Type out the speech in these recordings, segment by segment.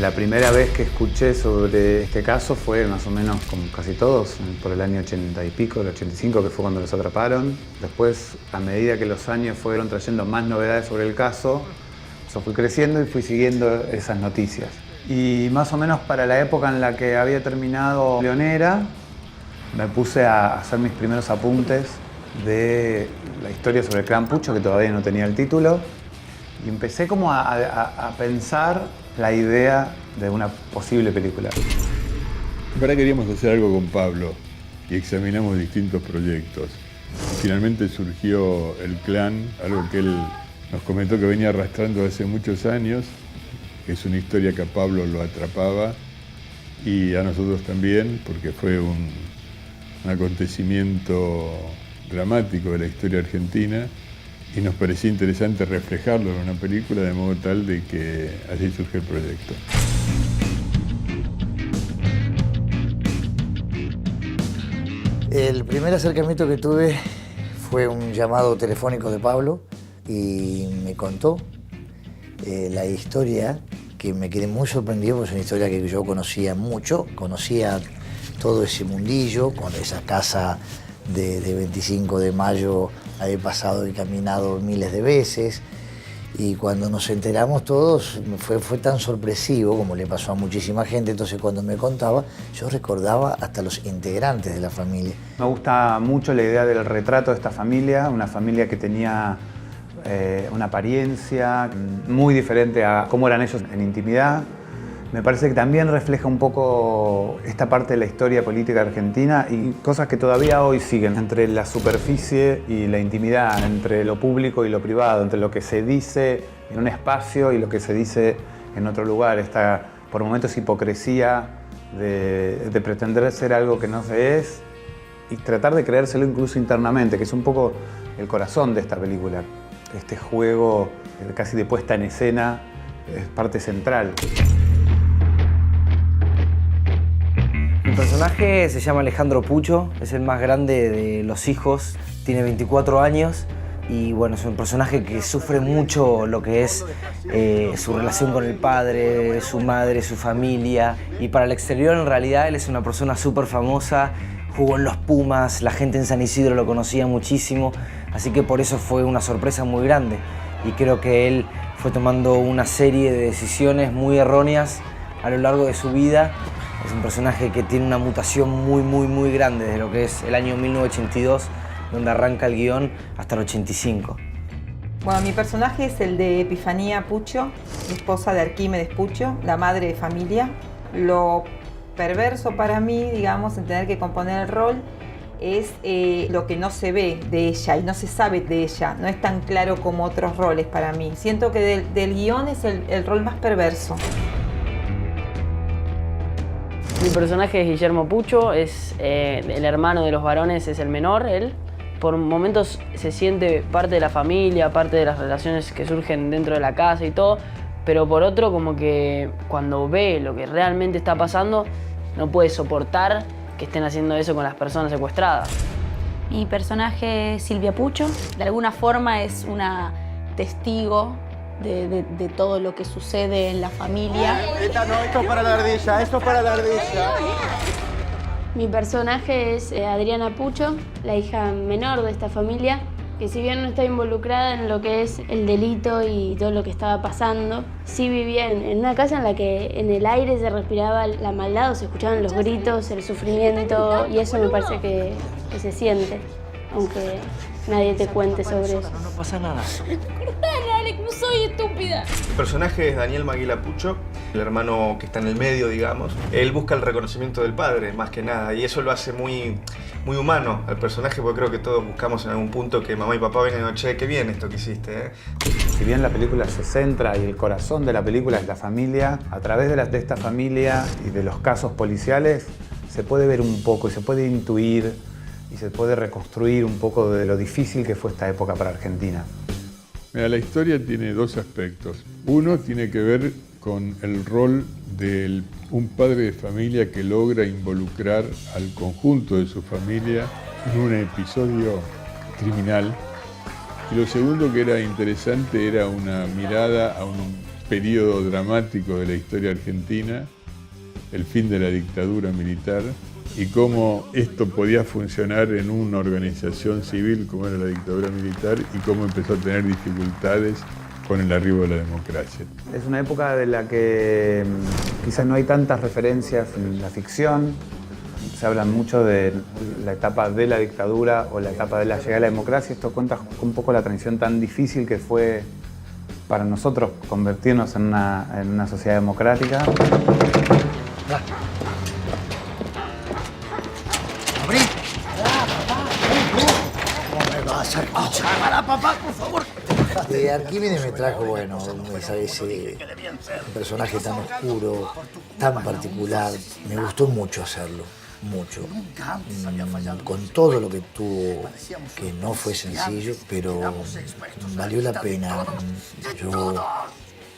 La primera vez que escuché sobre este caso fue más o menos, como casi todos, por el año 80 y pico, el 85, que fue cuando los atraparon. Después, a medida que los años fueron trayendo más novedades sobre el caso, yo fui creciendo y fui siguiendo esas noticias. Y más o menos para la época en la que había terminado Leonera, me puse a hacer mis primeros apuntes de la historia sobre el clan Pucho, que todavía no tenía el título, y empecé como a pensar la idea de una posible película. Ahora queríamos hacer algo con Pablo y examinamos distintos proyectos. Finalmente surgió El Clan, algo que él nos comentó que venía arrastrando hace muchos años, que es una historia que a Pablo lo atrapaba y a nosotros también, porque fue un acontecimiento dramático de la historia argentina y nos parecía interesante reflejarlo en una película de modo tal de que así surge el proyecto. El primer acercamiento que tuve fue un llamado telefónico de Pablo y me contó la historia, que me quedé muy sorprendido porque es una historia que yo conocía mucho, conocía todo ese mundillo, con esa casa de 25 de mayo había pasado y caminado miles de veces, y cuando nos enteramos todos fue tan sorpresivo como le pasó a muchísima gente. Entonces cuando me contaba yo recordaba hasta los integrantes de la familia. Me gusta mucho la idea del retrato de esta familia, una familia que tenía una apariencia muy diferente a cómo eran ellos en intimidad. Me parece que también refleja un poco esta parte de la historia política argentina y cosas que todavía hoy siguen, entre la superficie y la intimidad, entre lo público y lo privado, entre lo que se dice en un espacio y lo que se dice en otro lugar. Esta, por momentos, hipocresía de pretender ser algo que no se es y tratar de creérselo incluso internamente, que es un poco el corazón de esta película. Este juego casi de puesta en escena es parte central. Mi personaje se llama Alejandro Pucho, es el más grande de los hijos, tiene 24 años y bueno, es un personaje que sufre mucho lo que es su relación con el padre, su madre, su familia, y para el exterior en realidad él es una persona súper famosa, jugó en los Pumas, la gente en San Isidro lo conocía muchísimo, así que por eso fue una sorpresa muy grande y creo que él fue tomando una serie de decisiones muy erróneas a lo largo de su vida. Es un personaje que tiene una mutación muy grande desde lo que es el año 1982, donde arranca el guión, hasta el 85. Bueno, mi personaje es el de Epifanía Pucho, esposa de Arquímedes Pucho, la madre de familia. Lo perverso para mí, digamos, en tener que componer el rol, es lo que no se ve de ella y no se sabe de ella. No es tan claro como otros roles para mí. Siento que del guión es el rol más perverso. Mi personaje es Guillermo Pucho, es el hermano de los varones, es el menor, él. Por momentos se siente parte de la familia, parte de las relaciones que surgen dentro de la casa y todo, pero por otro como que cuando ve lo que realmente está pasando, no puede soportar que estén haciendo eso con las personas secuestradas. Mi personaje es Silvia Pucho, de alguna forma es una testigo de todo lo que sucede en la familia. No, esto es para la ardilla, esto es para la ardilla. Mi personaje es Adriana Pucho, la hija menor de esta familia, que si bien no está involucrada en lo que es el delito y todo lo que estaba pasando, sí vivía en una casa en la que en el aire se respiraba la maldad, o se escuchaban los gritos, el sufrimiento, y eso me parece que se siente, aunque nadie te cuente sobre eso. No pasa nada. Dale, Alex, no soy estúpida. El personaje es Daniel Maguila Pucho, el hermano que está en el medio, digamos. Él busca el reconocimiento del padre, más que nada, y eso lo hace muy humano al personaje, porque creo que todos buscamos en algún punto que mamá y papá vengan y digan, che, qué bien esto que hiciste, ¿eh? Si bien la película se centra y el corazón de la película es la familia, a través de esta familia y de los casos policiales se puede ver un poco y se puede intuir y se puede reconstruir un poco de lo difícil que fue esta época para Argentina. Mira, la historia tiene dos aspectos. Uno tiene que ver con el rol de un padre de familia que logra involucrar al conjunto de su familia en un episodio criminal. Y lo segundo que era interesante era una mirada a un periodo dramático de la historia argentina, el fin de la dictadura militar, y cómo esto podía funcionar en una organización civil como era la dictadura militar y cómo empezó a tener dificultades con el arribo de la democracia. Es una época de la que quizás no hay tantas referencias en la ficción. Se habla mucho de la etapa de la dictadura o la etapa de la llegada de la democracia. Esto cuenta un poco la transición tan difícil que fue para nosotros convertirnos en una sociedad democrática. ¡Abrí! ¿Cómo me vas a escuchar? ¡Para, papá, por favor! Arquímedes me trajo, bueno, ese personaje tan oscuro, tan particular. Me gustó mucho hacerlo, mucho. Con todo lo que tuvo, que no fue sencillo, pero valió la pena. Yo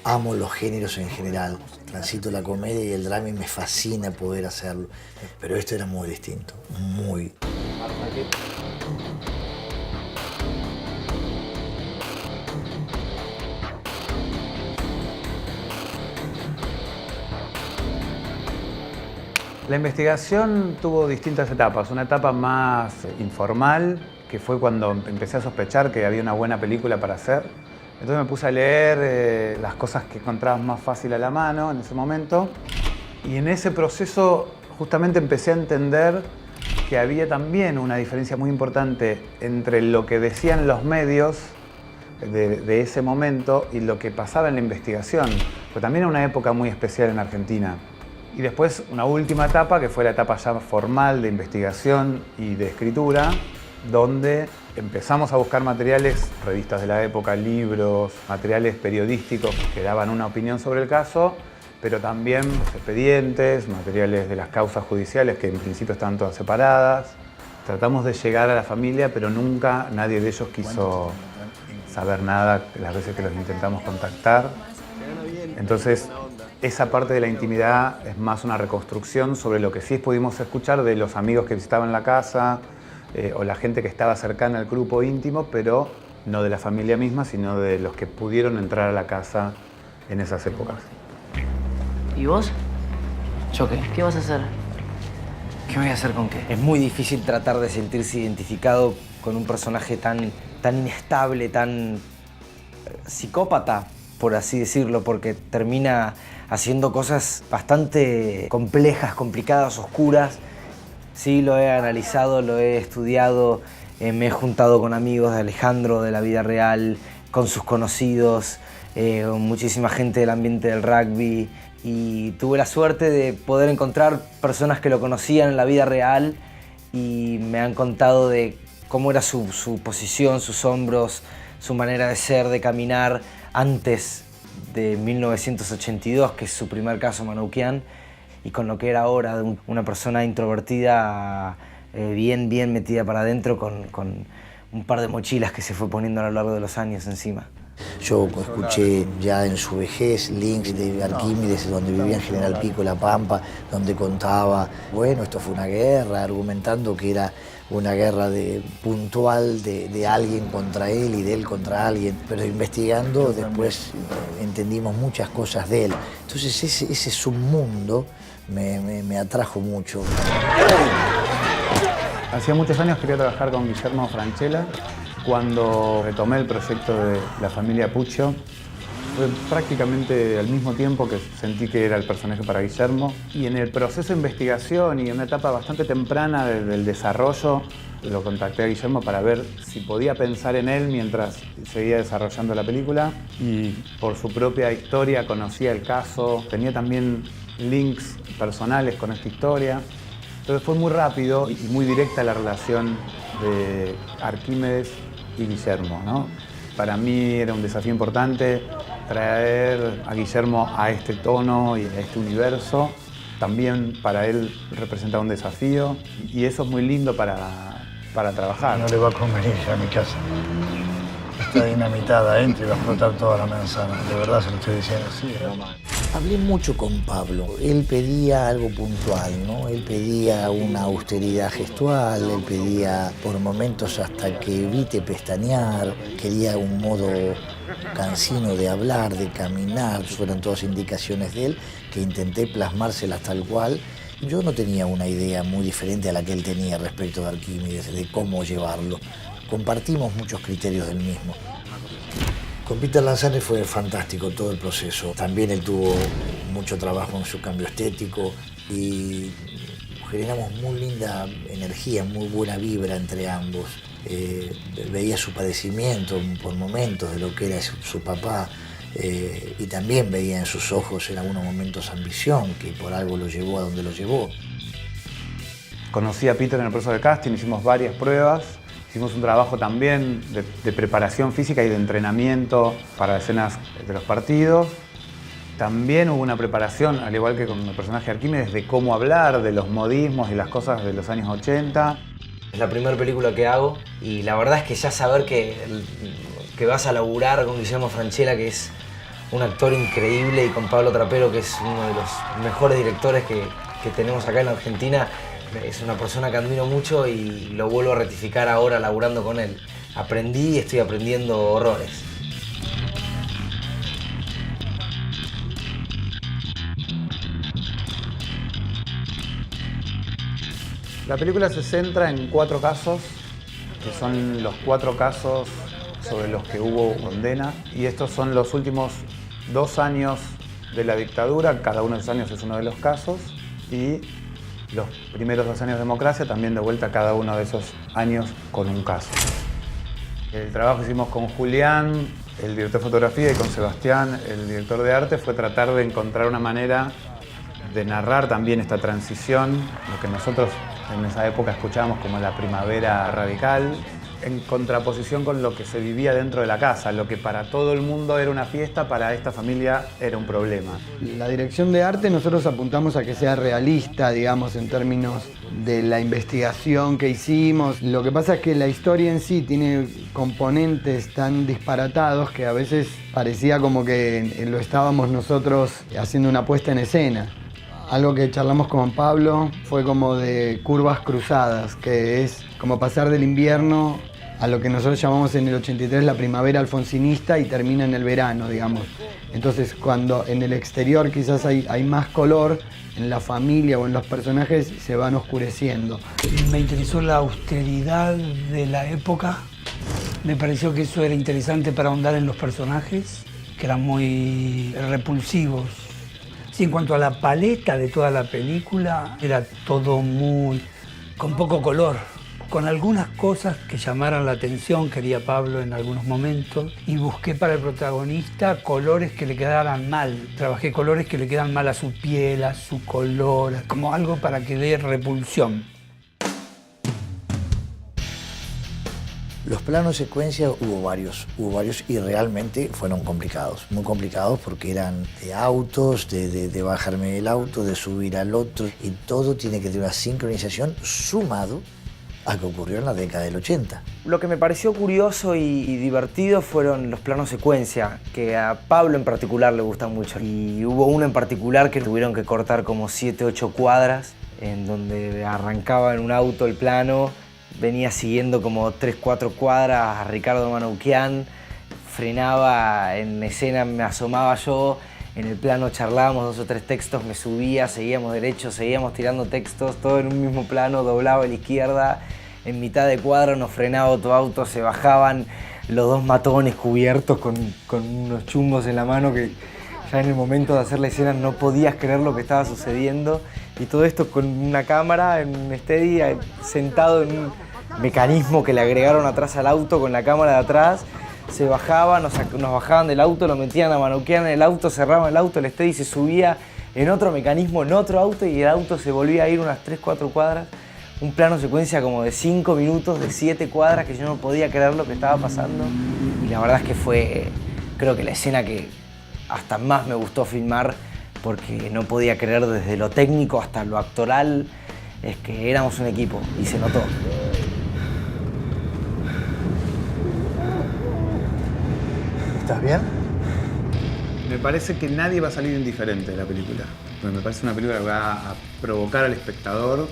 amo los géneros en general. Transito la comedia y el drama y me fascina poder hacerlo. Pero esto era muy distinto, muy. La investigación tuvo distintas etapas. Una etapa más informal, que fue cuando empecé a sospechar que había una buena película para hacer. Entonces me puse a leer las cosas que encontraba más fácil a la mano en ese momento. Y en ese proceso justamente empecé a entender que había también una diferencia muy importante entre lo que decían los medios de ese momento y lo que pasaba en la investigación. Porque también era una época muy especial en Argentina. Y después una última etapa, que fue la etapa ya formal de investigación y de escritura, donde empezamos a buscar materiales, revistas de la época, libros, materiales periodísticos que daban una opinión sobre el caso, pero también expedientes, materiales de las causas judiciales que en principio estaban todas separadas. Tratamos de llegar a la familia, pero nunca nadie de ellos quiso saber nada las veces que los intentamos contactar. Entonces, esa parte de la intimidad es más una reconstrucción sobre lo que sí pudimos escuchar de los amigos que visitaban la casa o la gente que estaba cercana al grupo íntimo, pero no de la familia misma, sino de los que pudieron entrar a la casa en esas épocas. ¿Y vos? ¿Yo qué? ¿Qué vas a hacer? ¿Qué voy a hacer con qué? Es muy difícil tratar de sentirse identificado con un personaje tan inestable, tan psicópata, por así decirlo, porque termina haciendo cosas bastante complejas, complicadas, oscuras. Sí, lo he analizado, lo he estudiado, me he juntado con amigos de Alejandro, de la vida real, con sus conocidos, con muchísima gente del ambiente del rugby, y tuve la suerte de poder encontrar personas que lo conocían en la vida real y me han contado de cómo era su posición, sus hombros, su manera de ser, de caminar antes de 1982, que es su primer caso Manoukian, y con lo que era ahora de una persona introvertida, bien metida para adentro, con un par de mochilas que se fue poniendo a lo largo de los años encima. Yo escuché ya en su vejez links de Arquímedes, donde vivía en General Pico, La Pampa, donde contaba, bueno, esto fue una guerra, argumentando que era una guerra puntual de alguien contra él y de él contra alguien, pero investigando después entendimos muchas cosas de él. Entonces ese submundo me atrajo mucho. Hacía muchos años quería trabajar con Guillermo Francella. Cuando retomé el proyecto de la familia Puccio, fue prácticamente al mismo tiempo que sentí que era el personaje para Guillermo. Y en el proceso de investigación y en una etapa bastante temprana del desarrollo, lo contacté a Guillermo para ver si podía pensar en él mientras seguía desarrollando la película. Y por su propia historia conocía el caso, tenía también links personales con esta historia. Entonces fue muy rápido y muy directa la relación de Arquímedes y Guillermo, ¿no? Para mí era un desafío importante traer a Guillermo a este tono y a este universo. También para él representaba un desafío y eso es muy lindo para trabajar. No le va a convenir a mi casa. Está dinamitada adentro y va a explotar toda la manzana. De verdad se lo estoy diciendo así. Hablé mucho con Pablo. Él pedía algo puntual, ¿no? Él pedía una austeridad gestual, él pedía por momentos hasta que evite pestañear, quería un modo cansino de hablar, de caminar, fueron todas indicaciones de él que intenté plasmárselas tal cual. Yo no tenía una idea muy diferente a la que él tenía respecto de Arquímedes, de cómo llevarlo. Compartimos muchos criterios del mismo. Con Peter Lanzani fue fantástico todo el proceso. También él tuvo mucho trabajo en su cambio estético y generamos muy linda energía, muy buena vibra entre ambos. Veía su padecimiento por momentos de lo que era su papá y también veía en sus ojos en algunos momentos ambición, que por algo lo llevó a donde lo llevó. Conocí a Peter en el proceso de casting, hicimos varias pruebas, hicimos un trabajo también de preparación física y de entrenamiento para escenas de los partidos. También hubo una preparación, al igual que con el personaje de Arquímedes, de cómo hablar, de los modismos y las cosas de los años 80. Es la primera película que hago y la verdad es que ya saber que vas a laburar con Guillermo Francella, que es un actor increíble, y con Pablo Trapero, que es uno de los mejores directores que tenemos acá en la Argentina, es una persona que admiro mucho y lo vuelvo a rectificar ahora laburando con él. Aprendí y estoy aprendiendo horrores. La película se centra en 4 casos, que son los 4 casos sobre los que hubo condena, y estos son los últimos 2 años de la dictadura, cada uno de esos años es uno de los casos, y los primeros 2 años de democracia, también de vuelta cada uno de esos años con un caso. El trabajo que hicimos con Julián, el director de fotografía, y con Sebastián, el director de arte, fue tratar de encontrar una manera de narrar también esta transición, lo que nosotros en esa época escuchábamos como la primavera radical, en contraposición con lo que se vivía dentro de la casa. Lo que para todo el mundo era una fiesta, para esta familia era un problema. La dirección de arte nosotros apuntamos a que sea realista, digamos, en términos de la investigación que hicimos. Lo que pasa es que la historia en sí tiene componentes tan disparatados que a veces parecía como que lo estábamos nosotros haciendo una puesta en escena. Algo que charlamos con Pablo fue como de curvas cruzadas, que es como pasar del invierno a lo que nosotros llamamos en el 83 la primavera alfonsinista y termina en el verano, digamos. Entonces, cuando en el exterior quizás hay más color, en la familia o en los personajes se van oscureciendo. Me interesó la austeridad de la época. Me pareció que eso era interesante para ahondar en los personajes, que eran muy repulsivos. Sí, en cuanto a la paleta de toda la película, era todo con poco color, con algunas cosas que llamaran la atención, quería Pablo en algunos momentos, y busqué para el protagonista colores que le quedaran mal. Trabajé colores que le quedan mal a su piel, a su color, como algo para que dé repulsión. Los planos secuencia hubo varios y realmente fueron complicados, muy complicados porque eran de autos, de bajarme del auto, de subir al otro, y todo tiene que tener una sincronización sumado a que ocurrió en la década del 80. Lo que me pareció curioso y divertido fueron los planos secuencia, que a Pablo en particular le gustan mucho. Y hubo uno en particular que tuvieron que cortar como 7, 8 cuadras, en donde arrancaba en un auto el plano, venía siguiendo como 3, 4 cuadras a Ricardo Manoukian, frenaba en escena, me asomaba yo, en el plano charlábamos 2 o 3 textos, me subía, seguíamos derecho, seguíamos tirando textos, todo en un mismo plano, doblaba a la izquierda, en mitad de cuadro nos frenaba otro auto, se bajaban los 2 matones cubiertos con unos chumbos en la mano que ya en el momento de hacer la escena no podías creer lo que estaba sucediendo, y todo esto con una cámara en un steady, sentado en un mecanismo que le agregaron atrás al auto con la cámara de atrás. Se bajaba, nos bajaban del auto, lo metían a Manoukian en el auto, cerraban el auto, el steady se subía en otro mecanismo, en otro auto, y el auto se volvía a ir unas 3, 4 cuadras. Un plano secuencia como de 5 minutos, de 7 cuadras, que yo no podía creer lo que estaba pasando. Y la verdad es que fue, creo que la escena que hasta más me gustó filmar, porque no podía creer desde lo técnico hasta lo actoral, es que éramos un equipo y se notó. ¿Estás bien? Me parece que nadie va a salir indiferente de la película. Me parece una película que va a provocar al espectador.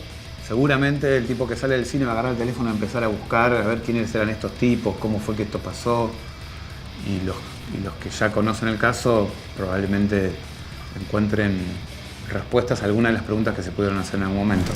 Seguramente el tipo que sale del cine va a agarrar el teléfono y empezar a buscar, a ver quiénes eran estos tipos, cómo fue que esto pasó. y los que ya conocen el caso probablemente encuentren respuestas a algunas de las preguntas que se pudieron hacer en algún momento.